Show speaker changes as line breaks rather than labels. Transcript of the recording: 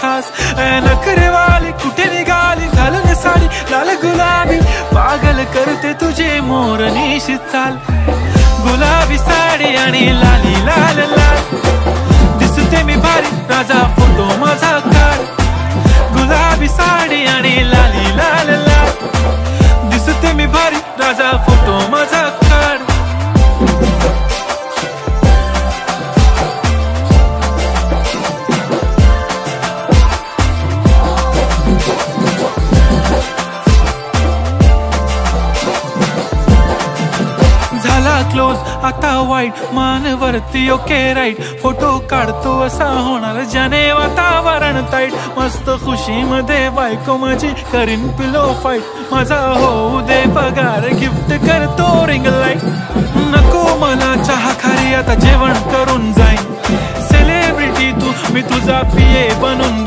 खास नखरेवाली कुठे निघाली घालून साडी लाल गुलाबी पागल करते तुझे मोरनीशी चाल गुलाबी साडी आणि लाली लाल लाल दिसते मी भारी राजा फोटो माझा काढ गुलाबी साडी आणि लाली लाल लाल दिसते मी भारी राजा फोटो माझा काढ क्लोज आता वाईट मानवरती ओके राईट फोटो काढतो असा होणार ज्याने वातावरण ताईट मस्त खुशी मध्ये बायको माझी करीन पिलो फाईट माझा होऊ दे पगार गिफ्ट करतो रिंग लाईट नको मला चहा खारी आता जेवण करून जाईन सेलिब्रिटी तू मी तुझा पिये बनून